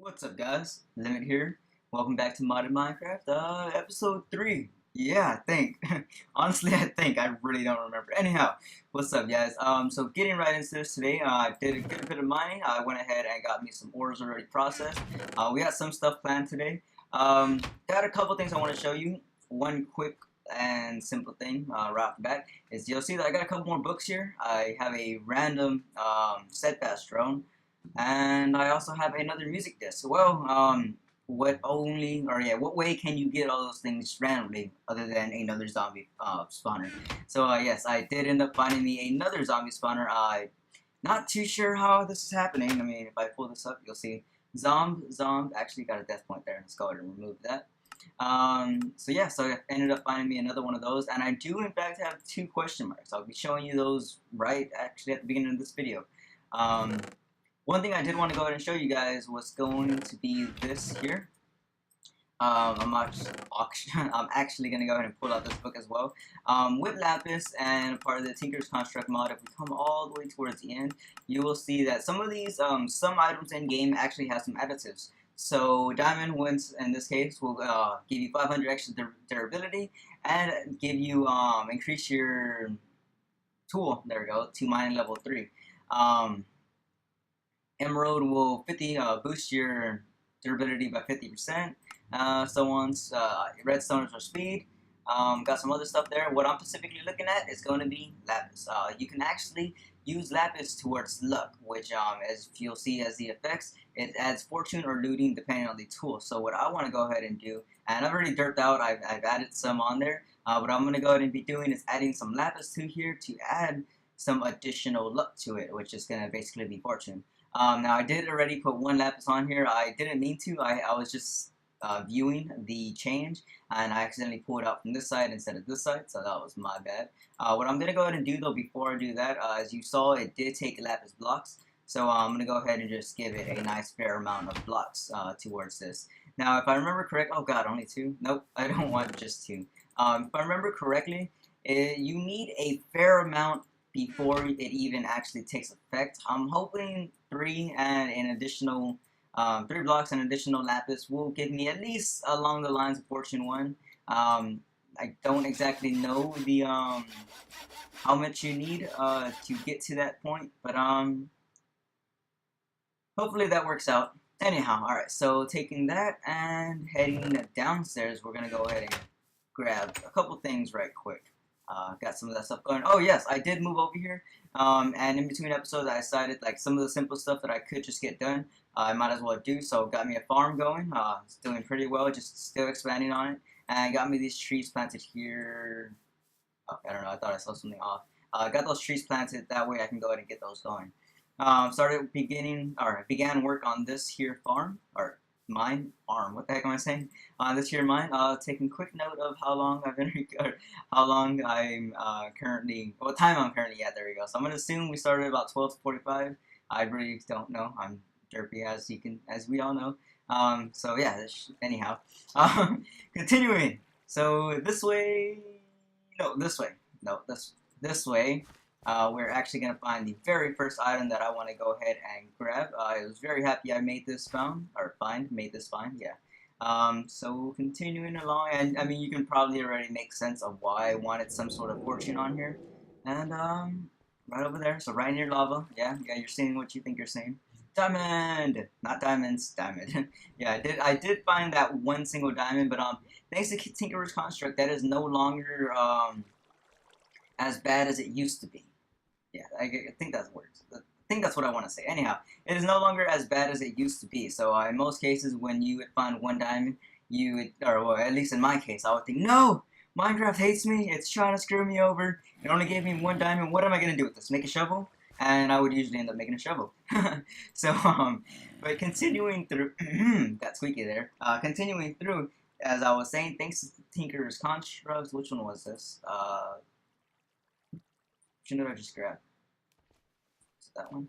What's up, guys? Limit here. Welcome back to Modded Minecraft, episode 3. Yeah, I think. Honestly, I think. I really don't remember. Anyhow, what's up, guys? So getting right into this today, I did a good bit of mining. I went ahead and got me some ores already processed. We got some stuff planned today. Got a couple things I want to show you. One quick and simple thing right off the bat is you'll see that I got a couple more books here. I have a random steadfast drone. And I also have another music disc. Well, what way can you get all those things randomly other than another zombie spawner? So yes, I did end up finding me another zombie spawner. I not too sure how this is happening. I mean, if I pull this up, you'll see Zomb actually got a death point there. Let's go ahead and remove that. So yeah, so I ended up finding me another one of those, and I do in fact have two question marks. I'll be showing you those right actually at the beginning of this video. Um, One thing I did want to go ahead and show you guys was going to be this here. I'm actually going to go ahead and pull out this book as well. With Lapis and part of the Tinker's Construct mod, if we come all the way towards the end, you will see that some of these, some items in game actually have some additives. So Diamond Winds, in this case, will give you 500 extra durability and give you, increase your tool, there we go, to mining level 3. Emerald will boost your durability by 50%. So on. Redstone is for speed. Got some other stuff there. What I'm specifically looking at is going to be Lapis. You can actually use Lapis towards luck, which, as you'll see as the effects, it adds fortune or looting depending on the tool. So what I want to go ahead and do, and I've already derped out, I've added some on there. What I'm going to go ahead and be doing is adding some Lapis to here to add some additional luck to it, which is going to basically be fortune. Now I did already put one lapis on here. I didn't mean to. I was just viewing the change, and I accidentally pulled it out from this side instead of this side, so that was my bad. What I'm gonna go ahead and do though before I do that, as you saw, it did take lapis blocks, so I'm gonna go ahead and just give it a nice fair amount of blocks towards this. Now, if I remember correct, oh god, only two? Nope, I don't want just two. If I remember correctly, you need a fair amount before it even actually takes effect. I'm hoping 3 and an additional 3 blocks and additional lapis will give me at least along the lines of Fortune 1. I don't exactly know the how much you need to get to that point, but hopefully that works out. Anyhow, alright, so taking that and heading downstairs, we're gonna go ahead and grab a couple things right quick. Got some of that stuff going. Oh yes, I did move over here, and in between episodes I decided like some of the simple stuff that I could just get done, I might as well do, so got me a farm going. It's doing pretty well, just still expanding on it, and got me these trees planted here. Oh, I don't know, I thought I saw something off. Got those trees planted, that way I can go ahead and get those going. Began work on this here farm, or farm. What the heck am I saying? This here mine. Taking quick note of how long I've been, or how long I'm currently, what time I'm currently at. There we go. So I'm gonna assume we started about 12:45. I really don't know. I'm derpy as we all know. So yeah. Anyhow, continuing. So this way, no, this way, no, this way. We're actually going to find the very first item that I want to go ahead and grab. I was very happy I made this made this find, yeah. So continuing along, and I mean, you can probably already make sense of why I wanted some sort of fortune on here. And, right over there, so right near lava, yeah, you're seeing what you think you're seeing. Diamond! Not diamonds, diamond. Yeah, I did find that one single diamond, but, thanks to Tinker's Construct, that is no longer, as bad as it used to be. Yeah, I think that's words. I think that's what I want to say. Anyhow, it is no longer as bad as it used to be. So in most cases, when you would find one diamond, you would, or well, at least in my case, I would think, no, Minecraft hates me. It's trying to screw me over. It only gave me one diamond. What am I gonna do with this? Make a shovel? And I would usually end up making a shovel. So, but continuing through, got squeaky there. Continuing through, as I was saying, thanks to Tinker's Constructs. Which one was this? Which one did I just grab? Is it that one?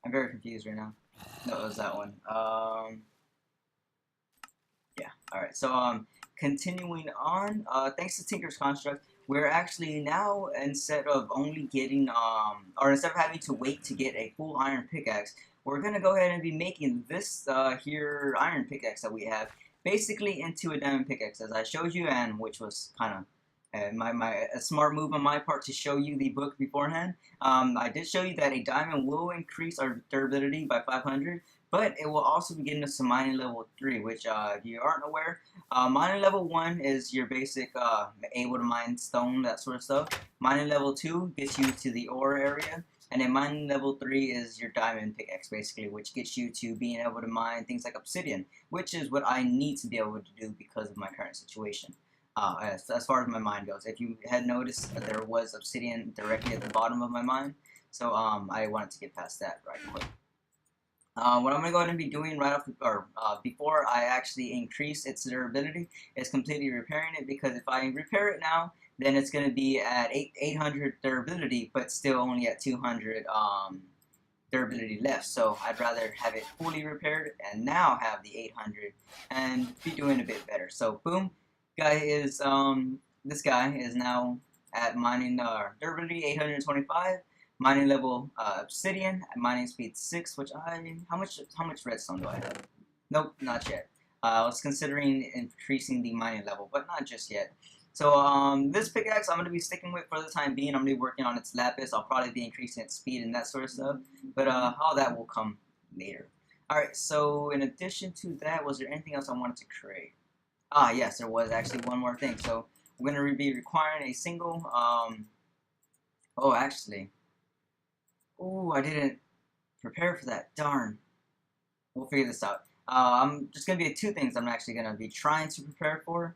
I'm very confused right now. No, it was that one. Yeah. All right. So continuing on. Thanks to Tinker's Construct, we're actually now instead of only getting or instead of having to wait to get a full iron pickaxe, we're gonna go ahead and be making this here iron pickaxe that we have basically into a diamond pickaxe, as I showed you, and which was kind of a smart move on my part to show you the book beforehand. I did show you that a diamond will increase our durability by 500, but it will also be getting us to mining level 3, which if you aren't aware, mining level 1 is your basic able to mine stone, that sort of stuff. Mining level 2 gets you to the ore area. And then mining level 3 is your diamond pickaxe, basically, which gets you to being able to mine things like obsidian, which is what I need to be able to do because of my current situation. As far as my mine goes, if you had noticed, there was obsidian directly at the bottom of my mine, so I wanted to get past that right quick. What I'm going to go ahead and be doing right off, before I actually increase its durability, is completely repairing it, because if I repair it now, then it's going to be at 800 durability, but still only at 200 durability left. So I'd rather have it fully repaired and now have the 800 and be doing a bit better. So boom, this guy is now at mining durability 825. Mining level obsidian, mining speed 6, which how much redstone do I have? Nope, not yet. I was considering increasing the mining level, but not just yet. So this pickaxe I'm going to be sticking with for the time being. I'm going to be working on its lapis. I'll probably be increasing its speed and that sort of stuff, but all that will come later. Alright, so in addition to that, was there anything else I wanted to create? Ah, yes, there was actually one more thing. So we're going to be requiring a single, oh, actually, ooh, I didn't prepare for that. Darn. We'll figure this out. I'm just going to be 2 things I'm actually going to be trying to prepare for.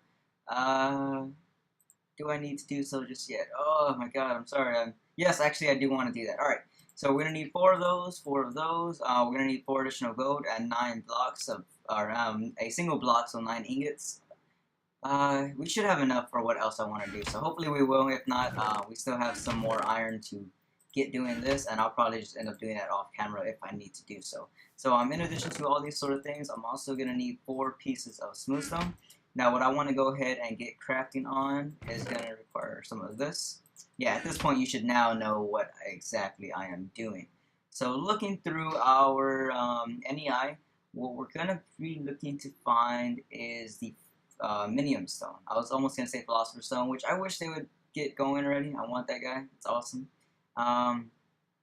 Do I need to do so just yet? Oh my god, I'm sorry. Yes, actually I do want to do that. Alright, so we're going to need 4 of those, 4 of those. We're going to need 4 additional gold and 9 blocks of, or a single block, so 9 ingots. We should have enough for what else I want to do. So hopefully we will. If not, we still have some more iron to get doing this, and I'll probably just end up doing that off camera if I need to do so. So in addition to all these sort of things, I'm also going to need 4 pieces of smooth stone. Now what I want to go ahead and get crafting on is going to require some of this. Yeah, at this point you should now know what exactly I am doing. So looking through our NEI, what we're going to be looking to find is the Minium Stone. I was almost going to say Philosopher's Stone, which I wish they would get going already. I want that guy. It's awesome.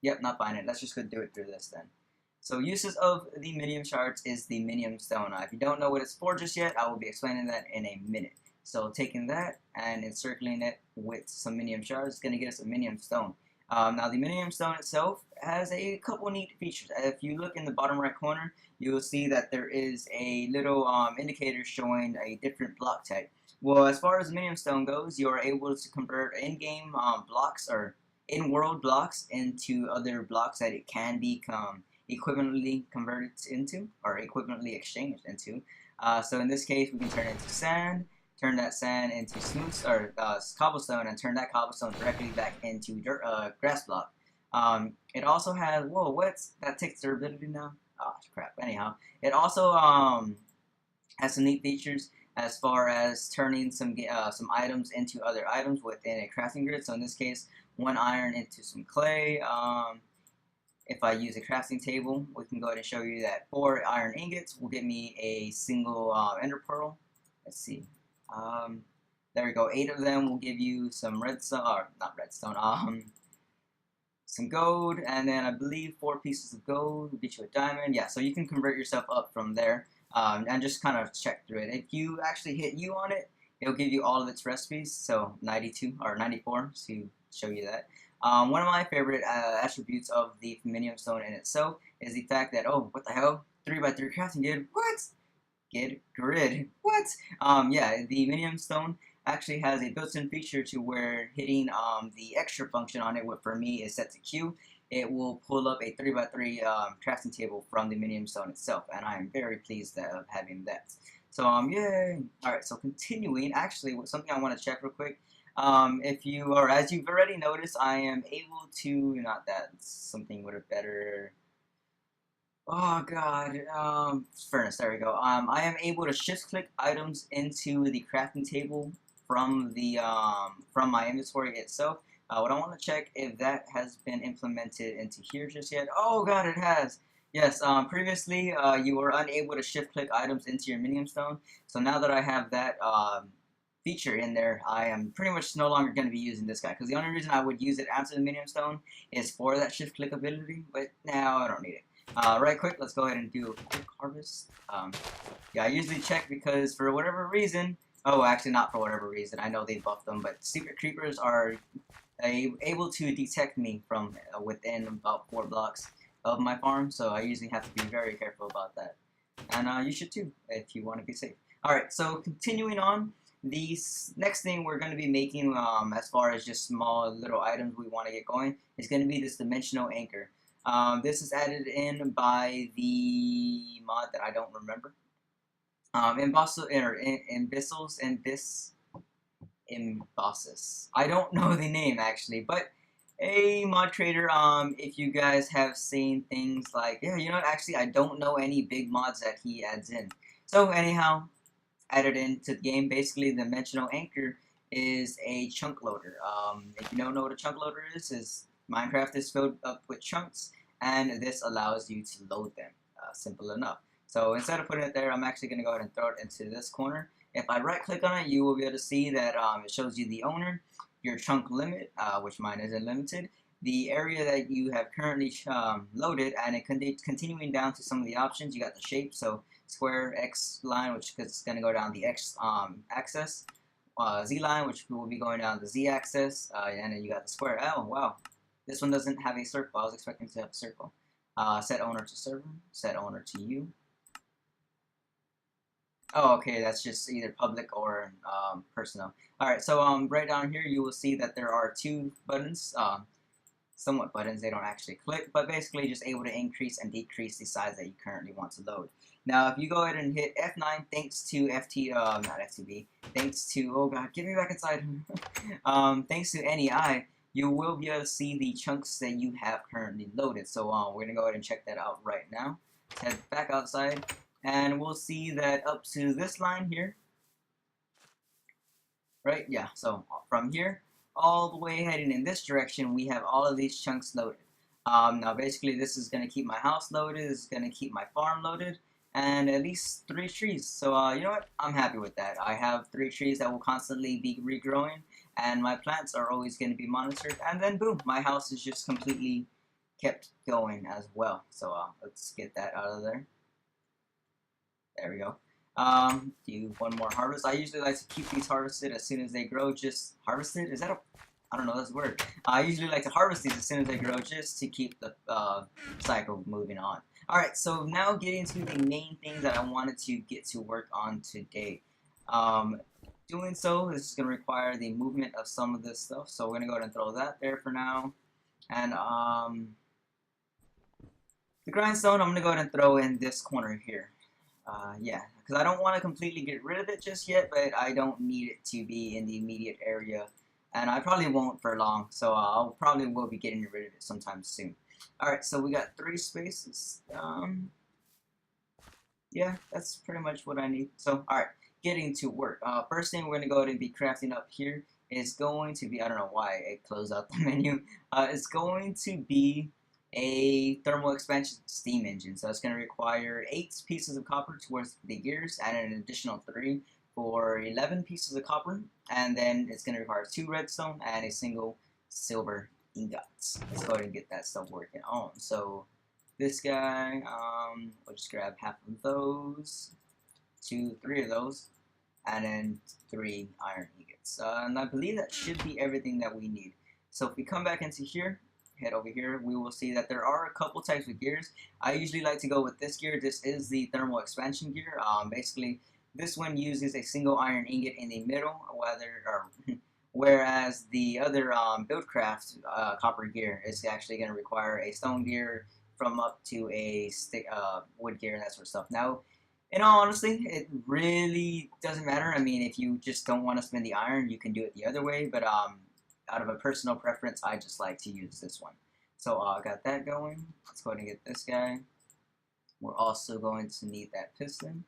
Yep, not finding it. Let's just go do it through this then. So uses of the Minium Shards is the Minium Stone. If you don't know what it's for just yet, I will be explaining that in a minute. So taking that and encircling it with some Minium Shards is going to get us a Minium Stone. Now the Minium Stone itself has a couple neat features. If you look in the bottom right corner, you will see that there is a little indicator showing a different block type. Well, as far as Minium Stone goes, you are able to convert in-game blocks or in-world blocks into other blocks that it can become equivalently converted into or equivalently exchanged into. So in this case, we can turn it into sand, turn that sand into smooth or cobblestone, and turn that cobblestone directly back into dirt, grass block. It also has that takes durability now. Oh crap. Anyhow, it also has some neat features as far as turning some items into other items within a crafting grid. So in this case, 1 iron into some clay. If I use a crafting table, we can go ahead and show you that 4 iron ingots will give me a single ender pearl. Let's see. There we go. 8 of them will give you some redstone, or not redstone, some gold, and then I believe 4 pieces of gold will get you a diamond. Yeah, so you can convert yourself up from there, and just kind of check through it. If you actually hit U on it, it'll give you all of its recipes, so 92 or 94 to show you that. One of my favorite attributes of the Minium Stone in itself is the fact that, oh, what the hell? 3x3 crafting grid? What? Grid? What? Yeah, the Minium Stone actually has a built-in feature to where hitting the extra function on it, what for me is set to Q, it will pull up a 3x3 crafting table from the Minium Stone itself, and I am very pleased of having that. So, yay! Alright, so continuing, actually, something I want to check real quick. As you've already noticed, I am able to, not that, something with a better, oh god, furnace, there we go. I am able to shift click items into the crafting table from the, from my inventory itself. What I want to check if that has been implemented into here just yet. Oh god, it has! Yes, previously you were unable to shift click items into your Minium Stone. So now that I have that feature in there, I am pretty much no longer going to be using this guy. Because the only reason I would use it after the Minium Stone is for that shift click ability. But now I don't need it. Right quick, let's go ahead and do a quick harvest. Yeah, I usually check because for whatever reason, oh, actually not for whatever reason, I know they buffed them, but secret creepers are able to detect me from within about 4 blocks of my farm, so I usually have to be very careful about that. And you should too, if you want to be safe. Alright, so continuing on, the next thing we're going to be making, as far as just small little items we want to get going, is going to be this dimensional anchor. This is added in by the mod that I don't remember. Imbossos and Bis Embossus. I don't know the name actually, but a mod trader, if you guys have seen things like, yeah, you know what, actually I don't know any big mods that he adds in. So anyhow, added into the game, basically the dimensional anchor is a chunk loader. If you don't know what a chunk loader is Minecraft is filled up with chunks, and this allows you to load them. Simple enough. So instead of putting it there, I'm actually going to go ahead and throw it into this corner. If I right click on it, you will be able to see that it shows you the owner, your chunk limit, which mine isn't limited, the area that you have currently loaded, and it continuing down to some of the options. You got the shape, so square, X line, which is going to go down the X axis, Z line, which will be going down the Z axis, and then you got the square. Oh, wow. This one doesn't have a circle. I was expecting to have a circle. Set owner to server, set owner to you. Oh, okay, that's just either public or personal. Alright, so right down here you will see that there are 2 buttons, somewhat buttons, they don't actually click, but basically just able to increase and decrease the size that you currently want to load. Now, if you go ahead and hit F9, thanks to not FTB, thanks to, oh god, get me back inside, thanks to NEI, you will be able to see the chunks that you have currently loaded. So we're going to go ahead and check that out right now. Let's head back outside, and we'll see that up to this line here, right? Yeah, so from here, all the way heading in this direction, we have all of these chunks loaded. Now basically this is going to keep my house loaded, this is going to keep my farm loaded, and at least 3 trees. So you know what, I'm happy with that. I have 3 trees that will constantly be regrowing, and my plants are always going to be monitored, and then boom, my house is just completely kept going as well. So let's get that out of there. There we go. Do one more harvest. I usually like to keep these harvested as soon as they grow. Just harvested? Is that a... I don't know, that's a word. I usually like to harvest these as soon as they grow just to keep the cycle moving on. Alright, so now getting to the main thing that I wanted to get to work on today. Doing so, this is going to require the movement of some of this stuff. So we're going to go ahead and throw that there for now. And the grindstone, I'm going to go ahead and throw in this corner here. Yeah, because I don't want to completely get rid of it just yet, but I don't need it to be in the immediate area, and I probably won't for long, so I'll probably will be getting rid of it sometime soon. Alright, so we got 3 spaces. Yeah, that's pretty much what I need. So, alright, getting to work. First thing we're going to go ahead and be crafting up here is going to be, I don't know why it closed out the menu, it's going to be a thermal expansion steam engine. So it's going to require 8 pieces of copper towards the gears and an additional 3 for 11 pieces of copper. And then it's going to require 2 redstone and a single silver ingots. Let's go ahead and get that stuff working on. So this guy, we'll just grab half of those, 2, 3 of those, and then 3 iron ingots. And I believe that should be everything that we need. So if we come back into here, head over here, we will see that there are a couple types of gears. I usually like to go with this gear. This is the thermal expansion gear. Basically, this one uses a single iron ingot in the middle, whereas the other Buildcraft copper gear is actually going to require a stone gear from up to a wood gear and that sort of stuff. Now, in all honesty, it really doesn't matter. I mean, if you just don't want to spend the iron, you can do it the other way, but out of a personal preference, I just like to use this one. So I got that going. Let's go ahead and get this guy. We're also going to need that piston.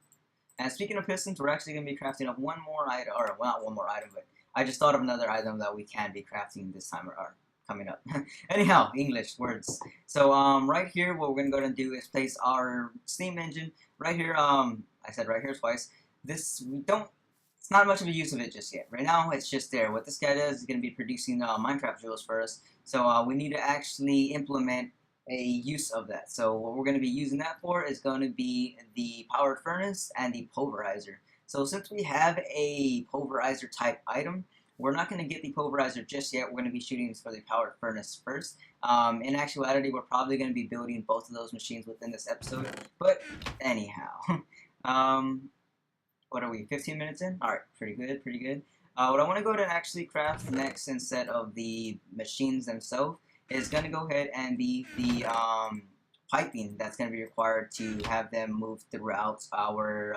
And speaking of pistons, we're actually going to be crafting up one more item, or well, not one more item, but I just thought of another item that we can be crafting this time, or coming up. Anyhow, English words. So right here, what we're gonna go ahead and do is place our steam engine right here. I said right here twice. This we don't. It's not much of a use of it just yet. Right now, it's just there. What this guy does is gonna be producing Minecraft jewels for us. So we need to actually implement a use of that. So what we're going to be using that for is going to be the powered furnace and the pulverizer. So since we have a pulverizer type item, we're not going to get the pulverizer just yet. We're going to be shooting for the powered furnace first. In actuality, we're probably going to be building both of those machines within this episode. But anyhow, what are we, 15 minutes in? Alright, pretty good, pretty good. What I want to go ahead and actually craft next instead of the machines themselves is going to go ahead and be the piping that's going to be required to have them move throughout our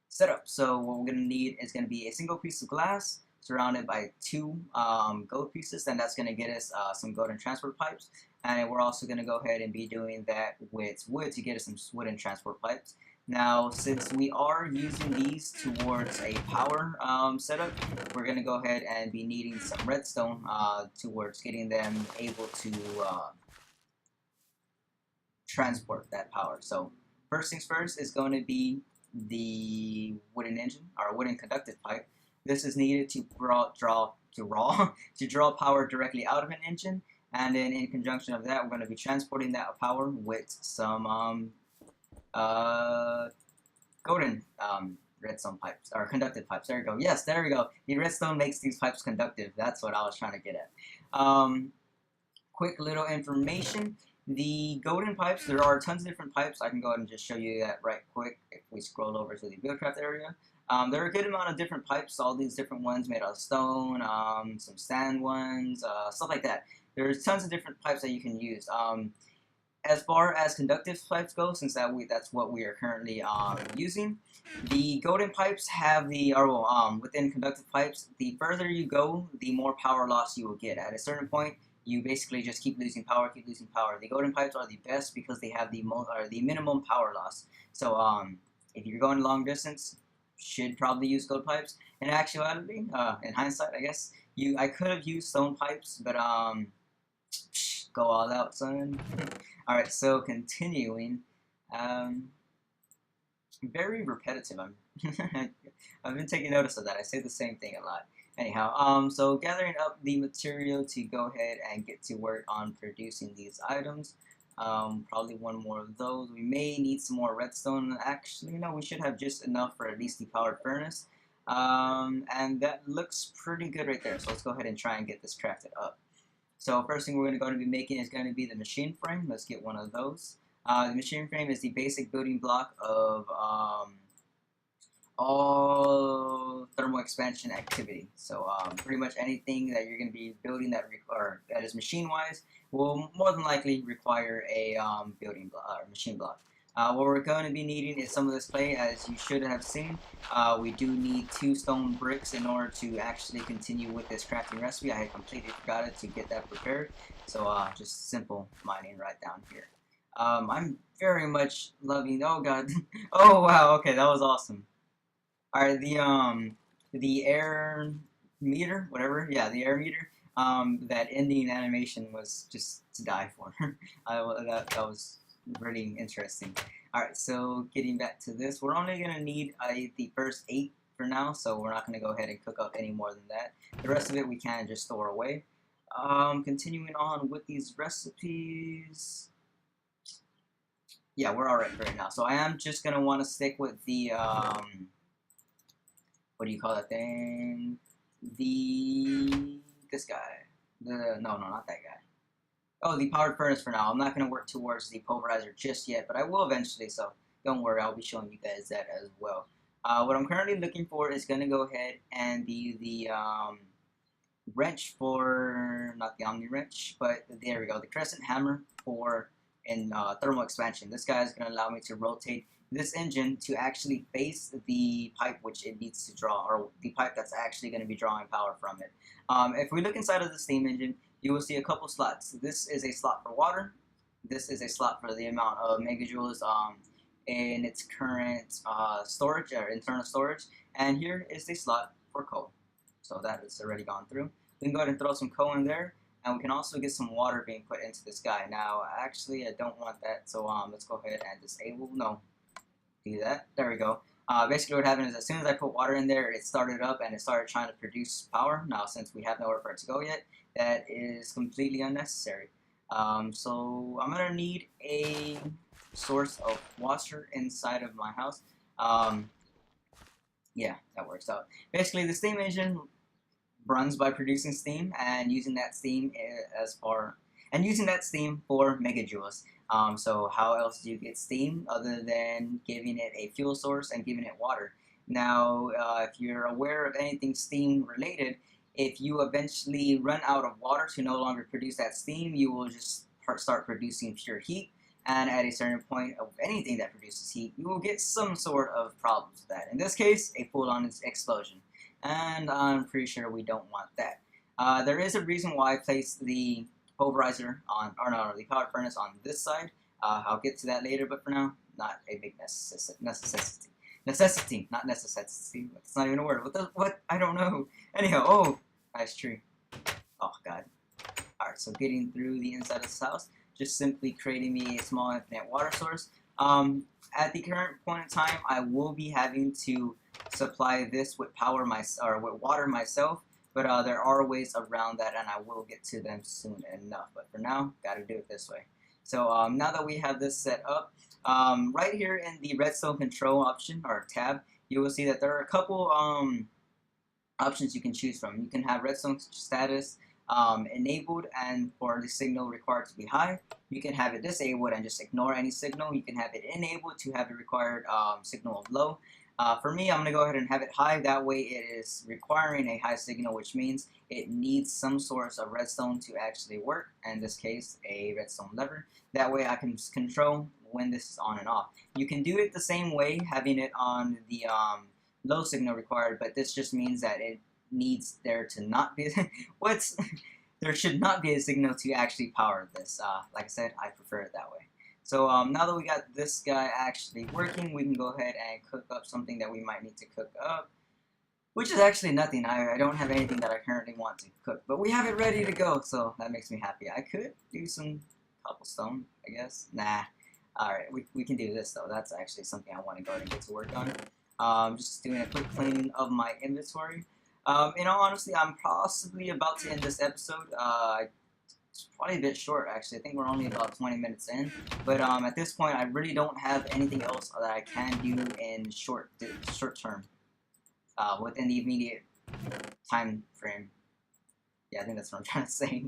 setup. So what we're going to need is going to be a single piece of glass surrounded by two gold pieces, and that's going to get us some golden transport pipes. And we're also going to go ahead and be doing that with wood to get us some wooden transport pipes. Now, since we are using these towards a power setup, we're going to go ahead and be needing some redstone towards getting them able to transport that power. So first things first is going to be the wooden engine, or wooden conductive pipe. This is needed to draw power directly out of an engine, and then in conjunction of that, we're going to be transporting that power with some golden redstone pipes, or conductive pipes. There we go. Yes, there we go. The redstone makes these pipes conductive. That's what I was trying to get at. Quick little information. The golden pipes, there are tons of different pipes. I can go ahead and just show you that right quick if we scroll over to the Buildcraft area. There are a good amount of different pipes, all these different ones made out of stone, some sand ones, stuff like that. There's tons of different pipes that you can use. As far as conductive pipes go, since that's what we are currently using, the golden pipes have within conductive pipes, the further you go, the more power loss you will get. At a certain point, you basically just keep losing power, keep losing power. The golden pipes are the best because they have the minimum power loss. So if you're going long distance, should probably use gold pipes. In actuality, in hindsight, I guess I could have used stone pipes, but go all out, son. Alright, so continuing, very repetitive. I've been taking notice of that. I say the same thing a lot. Anyhow, so gathering up the material to go ahead and get to work on producing these items. Probably one more of those. We may need some more redstone. Actually, no, we should have just enough for at least the powered furnace. And that looks pretty good right there. So let's go ahead and try and get this crafted up. So first thing we're going to be making is going to be the machine frame. Let's get one of those. The machine frame is the basic building block of all thermal expansion activity. So pretty much anything that you're going to be building that is machine-wise will more than likely require a building block or machine block. What we're going to be needing is some of this clay, as you should have seen. We do need 2 stone bricks in order to actually continue with this crafting recipe. I had completely forgot it to get that prepared. So just simple mining right down here. I'm very much loving, oh god, oh wow, okay, that was awesome. Alright, the air meter, whatever, yeah, the air meter, that ending animation was just to die for. That was really interesting. Alright, so getting back to this, we're only going to need the first 8 for now, so we're not going to go ahead and cook up any more than that. The rest of it we can just store away. Continuing on with these recipes, yeah, we're alright right now. So I am just going to want to stick with the, what do you call that thing? This guy. No, not that guy. Oh, the powered furnace for now. I'm not going to work towards the pulverizer just yet, but I will eventually, so don't worry, I'll be showing you guys that as well. What I'm currently looking for is going to go ahead and be the wrench for, not the Omni wrench, but there we go, the crescent hammer for thermal expansion. This guy is going to allow me to rotate this engine to actually face the pipe which it needs to draw, or the pipe that's actually going to be drawing power from it. If we look inside of the steam engine, you will see a couple slots. This is a slot for water. This is a slot for the amount of megajoules in its current storage or internal storage. And here is the slot for coal. So that is already gone through. We can go ahead and throw some coal in there. and we can also get some water being put into this guy. Now, actually, I don't want that, so let's go ahead and disable. No, do that. There we go. Basically, what happened is as soon as I put water in there, it started up and it started trying to produce power. Now, since we have nowhere for it to go yet, that is completely unnecessary. So I'm gonna need a source of water inside of my house. Yeah, that works out. Basically, the steam engine runs by producing steam and using that steam using that steam for megajoules. So how else do you get steam other than giving it a fuel source and giving it water? Now, if you're aware of anything steam related, if you eventually run out of water to no longer produce that steam, you will just start producing pure heat. And at a certain point of anything that produces heat, you will get some sort of problems with that. In this case, a full-on explosion. And I'm pretty sure we don't want that. There is a reason why I placed the pulverizer on, or no, the power furnace on this side. I'll get to that later, but for now, not a big necessity. Necessity, not necessity. That's not even a word. What? I don't know. Anyhow, oh, nice tree. Oh, God. Alright, so getting through the inside of this house, just simply creating me a small infinite water source. At the current point in time, I will be having to supply this with with water myself, but there are ways around that, and I will get to them soon enough. But for now, gotta do it this way. So now that we have this set up, right here in the redstone control option or tab, you will see that there are a couple options you can choose from. You can have redstone status enabled and for the signal required to be high. You can have it disabled and just ignore any signal. You can have it enabled to have the required signal of low. For me, I'm going to go ahead and have it high. That way it is requiring a high signal, which means it needs some source of redstone to actually work. In this case, a redstone lever. That way I can control when this is on and off. You can do it the same way, having it on the low signal required, but this just means that it needs there to not be there should not be a signal to actually power this. Like I said, I prefer it that way. So now that we got this guy actually working, we can go ahead and cook up something that we might need to cook up, which is actually nothing. I don't have anything that I currently want to cook, but we have it ready to go, so that makes me happy. I could do some cobblestone, I guess. Nah. Alright, we can do this though. That's actually something I want to go ahead and get to work on. Just doing a quick cleaning of my inventory. In all honesty, I'm possibly about to end this episode. It's probably a bit short, actually. I think we're only about 20 minutes in. But at this point, I really don't have anything else that I can do in short term, within the immediate time frame. Yeah, I think that's what I'm trying to say.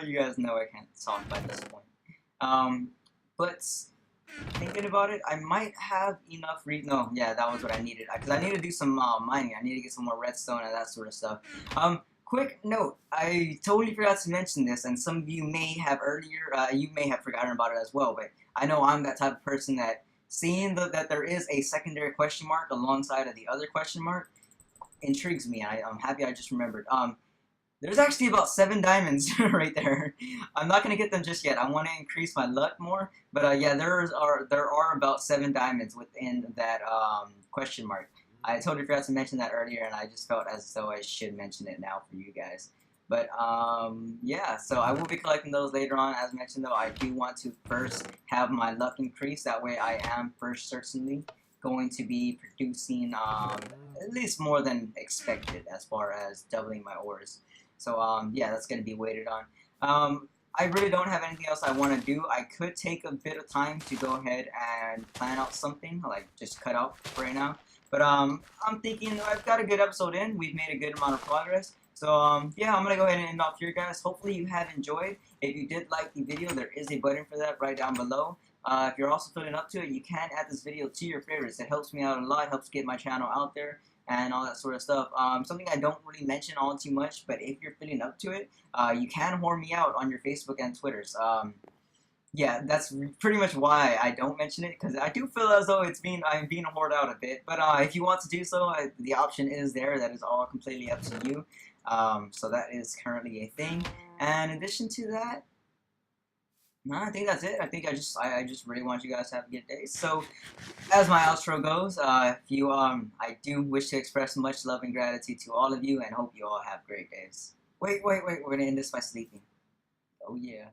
You guys know I can't talk by this point. But thinking about it, I might have enough no, yeah, that was what I needed. Because I need to do some mining. I need to get some more redstone and that sort of stuff. Quick note, I totally forgot to mention this, and some of you may have you may have forgotten about it as well, but I know I'm that type of person that seeing that there is a secondary question mark alongside of the other question mark intrigues me. I'm happy I just remembered. There's actually about 7 diamonds right there. I'm not gonna get them just yet. I want to increase my luck more, but yeah, there are about 7 diamonds within that question mark. I totally forgot to mention that earlier, and I just felt as though I should mention it now for you guys. But yeah, so I will be collecting those later on. As mentioned though, I do want to first have my luck increase. That way I am certainly going to be producing at least more than expected as far as doubling my ores. So yeah, that's going to be waited on. I really don't have anything else I want to do. I could take a bit of time to go ahead and plan out something, like just cut out right now. But I'm thinking I've got a good episode in. We've made a good amount of progress. So yeah, I'm going to go ahead and end off here, guys. Hopefully you have enjoyed. If you did like the video, there is a button for that right down below. If you're also feeling up to it, you can add this video to your favorites. It helps me out a lot, helps get my channel out there, and all that sort of stuff. Something I don't really mention all too much, but if you're feeling up to it, you can whore me out on your Facebook and Twitters. Yeah, that's pretty much why I don't mention it, because I do feel as though I'm being whored out a bit. But if you want to do so, the option is there. That is all completely up to you. So that is currently a thing. And in addition to that, no, I think that's it. I think I just really want you guys to have a good day. So, as my outro goes, I do wish to express much love and gratitude to all of you, and hope you all have great days. Wait. We're gonna end this by sleeping. Oh yeah.